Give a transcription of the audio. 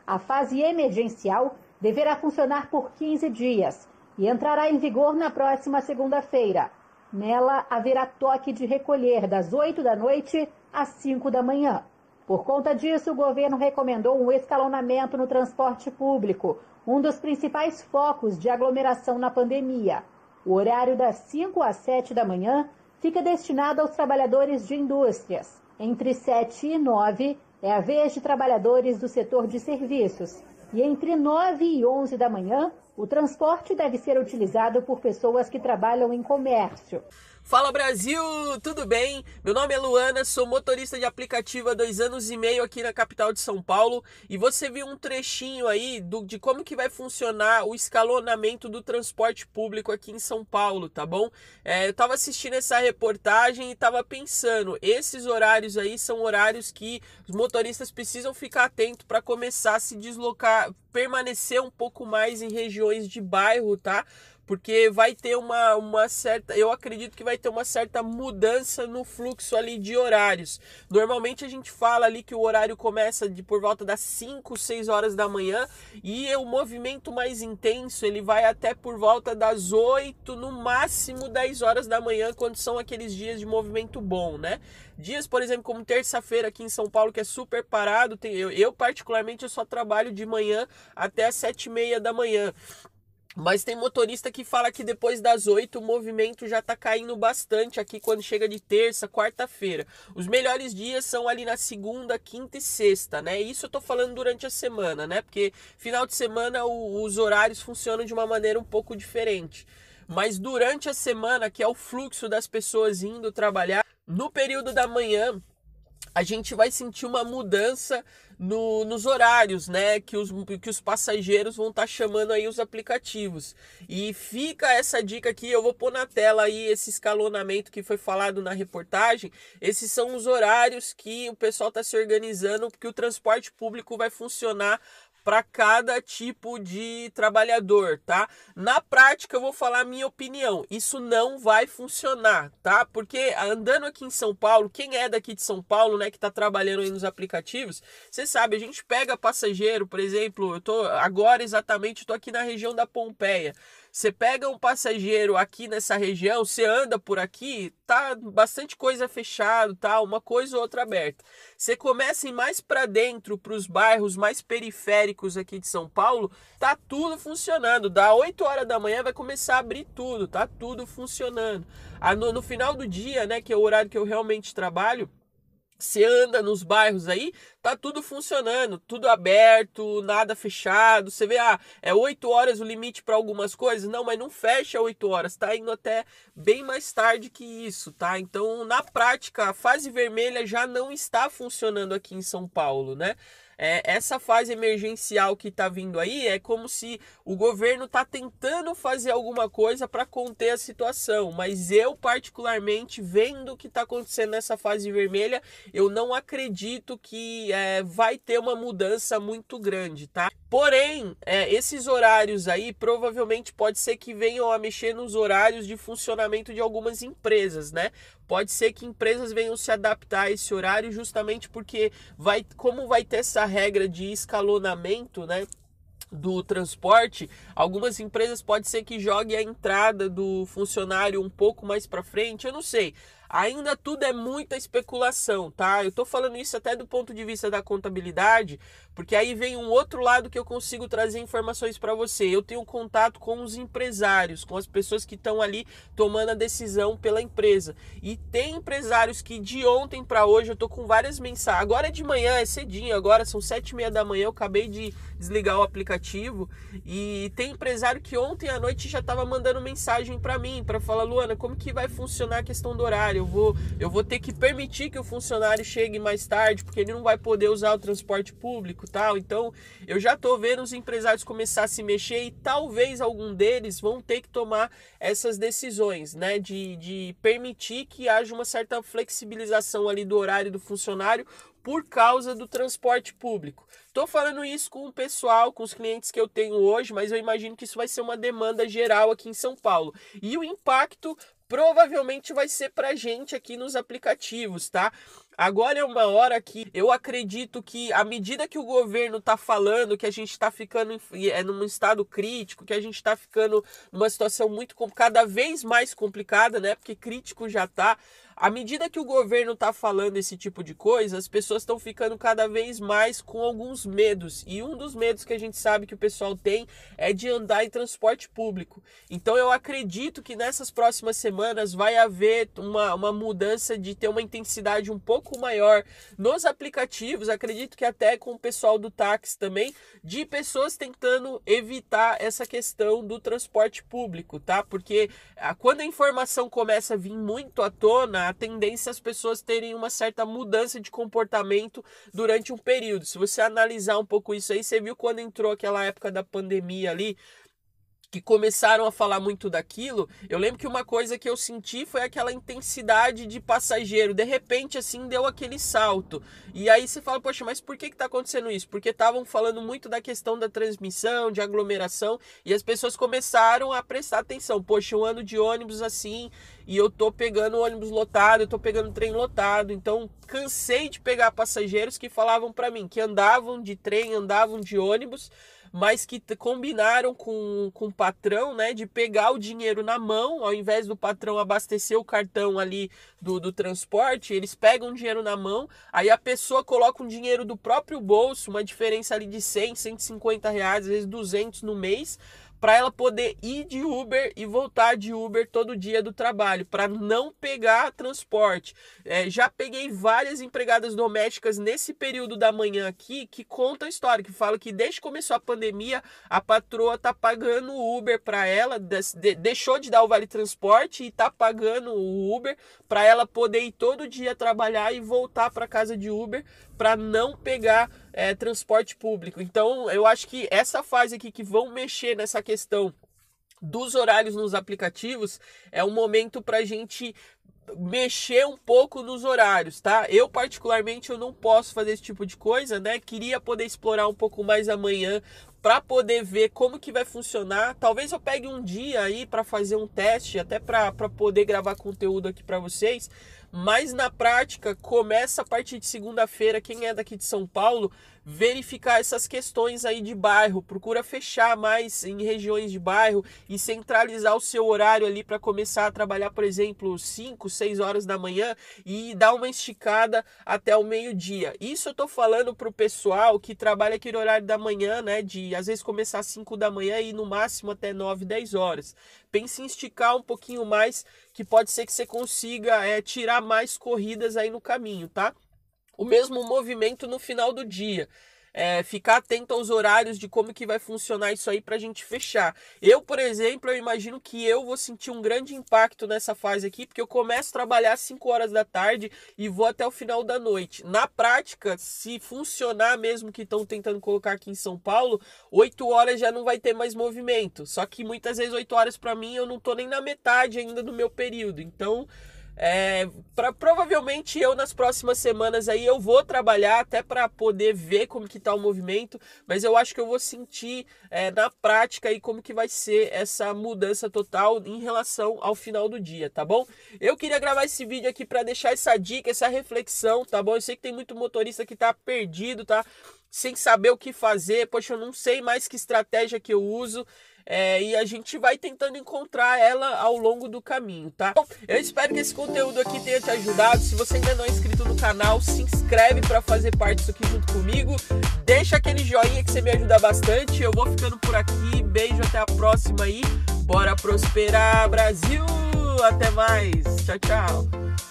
A fase emergencial deverá funcionar por 15 dias e entrará em vigor na próxima segunda-feira. Nela, haverá toque de recolher das 8 da noite às 5 da manhã. Por conta disso, o governo recomendou um escalonamento no transporte público, um dos principais focos de aglomeração na pandemia. O horário das 5 às 7 da manhã fica destinado aos trabalhadores de indústrias. Entre 7 e 9 é a vez de trabalhadores do setor de serviços. E entre 9 e 11 da manhã, o transporte deve ser utilizado por pessoas que trabalham em comércio. Fala Brasil, tudo bem? Meu nome é Luana, sou motorista de aplicativo há 2 anos e meio aqui na capital de São Paulo e você viu um trechinho aí de como que vai funcionar o escalonamento do transporte público aqui em São Paulo, tá bom? Eu tava assistindo essa reportagem e tava pensando, esses horários aí são horários que os motoristas precisam ficar atentos para começar a se deslocar, permanecer um pouco mais em regiões de bairro, tá? Porque vai ter uma certa, eu acredito que vai ter uma certa mudança no fluxo ali de horários. Normalmente a gente fala ali que o horário começa por volta das 5, 6 horas da manhã e o movimento mais intenso ele vai até por volta das 8, no máximo 10 horas da manhã, quando são aqueles dias de movimento bom, né? Dias, por exemplo, como terça-feira aqui em São Paulo, que é super parado, eu particularmente eu só trabalho de manhã até as 7h30 da manhã. Mas tem motorista que fala que depois das 8 o movimento já tá caindo bastante aqui quando chega de terça, quarta-feira. Os melhores dias são ali na segunda, quinta e sexta, né? Isso eu tô falando durante a semana, né? Porque final de semana os horários funcionam de uma maneira um pouco diferente. Mas durante a semana, que é o fluxo das pessoas indo trabalhar, no período da manhã, a gente vai sentir uma mudança nos horários, né, que os passageiros vão estar chamando aí os aplicativos. E fica essa dica aqui, eu vou pôr na tela aí esse escalonamento que foi falado na reportagem. Esses são os horários que o pessoal está se organizando, porque o transporte público vai funcionar para cada tipo de trabalhador, tá? Na prática, eu vou falar a minha opinião. Isso não vai funcionar, tá? Porque andando aqui em São Paulo, quem é daqui de São Paulo, né, que tá trabalhando aí nos aplicativos, você sabe, a gente pega passageiro, por exemplo, eu tô aqui na região da Pompeia. Você pega um passageiro aqui nessa região, você anda por aqui, tá bastante coisa fechada, tá? Uma coisa ou outra aberta. Você começa a ir mais para dentro, para os bairros mais periféricos aqui de São Paulo, tá tudo funcionando. Da 8 horas da manhã vai começar a abrir tudo, tá tudo funcionando. No final do dia, né, que é o horário que eu realmente trabalho, você anda nos bairros aí, tá tudo funcionando, tudo aberto, nada fechado. Você vê, é 8 horas o limite para algumas coisas. Não, mas não fecha 8 horas, tá indo até bem mais tarde que isso, tá? Então, na prática, a fase vermelha já não está funcionando aqui em São Paulo, né? Essa fase emergencial que está vindo aí é como se o governo está tentando fazer alguma coisa para conter a situação, mas eu particularmente, vendo o que está acontecendo nessa fase vermelha, eu não acredito que vai ter uma mudança muito grande, tá? Porém, esses horários aí provavelmente pode ser que venham a mexer nos horários de funcionamento de algumas empresas, né? Pode ser que empresas venham se adaptar a esse horário justamente porque como vai ter essa regra de escalonamento, né, do transporte, algumas empresas pode ser que jogue a entrada do funcionário um pouco mais para frente, eu não sei. Ainda tudo é muita especulação, tá? Eu tô falando isso até do ponto de vista da contabilidade, porque aí vem um outro lado que eu consigo trazer informações para você. Eu tenho contato com os empresários, com as pessoas que estão ali tomando a decisão pela empresa. E tem empresários que de ontem para hoje eu tô com várias mensagens. Agora é de manhã, é cedinho, agora são 7h30 da manhã, eu acabei de desligar o aplicativo. E tem empresário que ontem à noite já tava mandando mensagem para mim, para falar, Luana, como que vai funcionar a questão do horário? Eu vou ter que permitir que o funcionário chegue mais tarde, porque ele não vai poder usar o transporte público e tal. Então, eu já tô vendo os empresários começar a se mexer e talvez algum deles vão ter que tomar essas decisões, né? De permitir que haja uma certa flexibilização ali do horário do funcionário por causa do transporte público. Estou falando isso com o pessoal, com os clientes que eu tenho hoje, mas eu imagino que isso vai ser uma demanda geral aqui em São Paulo. E o impacto provavelmente vai ser pra gente aqui nos aplicativos, tá? Agora é uma hora que eu acredito que, à medida que o governo tá falando que a gente tá ficando num estado crítico, que a gente tá ficando numa situação cada vez mais complicada, né? Porque crítico já tá. À medida que o governo tá falando esse tipo de coisa, as pessoas estão ficando cada vez mais com alguns medos. E um dos medos que a gente sabe que o pessoal tem é de andar em transporte público. Então eu acredito que nessas próximas semanas vai haver uma mudança de ter uma intensidade um pouco maior nos aplicativos. Acredito que até com o pessoal do táxi também, de pessoas tentando evitar essa questão do transporte público, tá? Porque quando a informação começa a vir muito à tona, a tendência é as pessoas terem uma certa mudança de comportamento durante um período. Se você analisar um pouco isso aí, você viu quando entrou aquela época da pandemia ali, que começaram a falar muito daquilo. Eu lembro que uma coisa que eu senti foi aquela intensidade de passageiro. De repente, assim, deu aquele salto. E aí você fala, poxa, mas por que tá acontecendo isso? Porque estavam falando muito da questão da transmissão, de aglomeração, e as pessoas começaram a prestar atenção. Poxa, eu ando de ônibus assim, e eu tô pegando ônibus lotado, eu tô pegando trem lotado. Então, cansei de pegar passageiros que falavam para mim que andavam de trem, andavam de ônibus, mas que combinaram com o patrão, né, de pegar o dinheiro na mão, ao invés do patrão abastecer o cartão ali do transporte, eles pegam o dinheiro na mão, aí a pessoa coloca um dinheiro do próprio bolso, uma diferença ali de 100, 150 reais, às vezes 200 no mês, para ela poder ir de Uber e voltar de Uber todo dia do trabalho, para não pegar transporte. Já peguei várias empregadas domésticas nesse período da manhã aqui que contam a história, que falam que desde que começou a pandemia, a patroa tá pagando o Uber para ela, deixou de dar o vale transporte e tá pagando o Uber para ela poder ir todo dia trabalhar e voltar para casa de Uber, para não pegar transporte público. Então eu acho que essa fase aqui que vão mexer nessa questão dos horários nos aplicativos é um momento para a gente mexer um pouco nos horários, tá? Eu particularmente eu não posso fazer esse tipo de coisa, né? Queria poder explorar um pouco mais amanhã para poder ver como que vai funcionar. Talvez eu pegue um dia aí para fazer um teste, até para poder gravar conteúdo aqui para vocês. Mas na prática, começa a partir de segunda-feira, quem é daqui de São Paulo, verificar essas questões aí de bairro. Procura fechar mais em regiões de bairro e centralizar o seu horário ali para começar a trabalhar, por exemplo, 5, 6 horas da manhã e dar uma esticada até o meio-dia. Isso eu tô falando pro pessoal que trabalha aquele horário da manhã, né, de às vezes começar às 5 da manhã e no máximo até 9, 10 horas. Pense em esticar um pouquinho mais, que pode ser que você consiga tirar mais corridas aí no caminho, tá? O mesmo movimento no final do dia. Ficar atento aos horários de como que vai funcionar isso aí pra gente fechar. Eu, por exemplo, eu imagino que eu vou sentir um grande impacto nessa fase aqui, porque eu começo a trabalhar às 5 horas da tarde e vou até o final da noite. Na prática, se funcionar mesmo que estão tentando colocar aqui em São Paulo, 8 horas já não vai ter mais movimento. Só que muitas vezes 8 horas pra mim eu não tô nem na metade ainda do meu período. Então, provavelmente eu nas próximas semanas aí eu vou trabalhar até para poder ver como que tá o movimento, mas eu acho que eu vou sentir na prática aí como que vai ser essa mudança total em relação ao final do dia, tá bom? Eu queria gravar esse vídeo aqui para deixar essa dica, essa reflexão, tá bom? Eu sei que tem muito motorista que tá perdido, tá? Sem saber o que fazer, poxa, eu não sei mais que estratégia que eu uso. E a gente vai tentando encontrar ela ao longo do caminho, tá? Bom, eu espero que esse conteúdo aqui tenha te ajudado. Se você ainda não é inscrito no canal, se inscreve para fazer parte disso aqui junto comigo. Deixa aquele joinha que você me ajuda bastante. Eu vou ficando por aqui. Beijo, até a próxima aí. Bora prosperar, Brasil! Até mais. Tchau, tchau.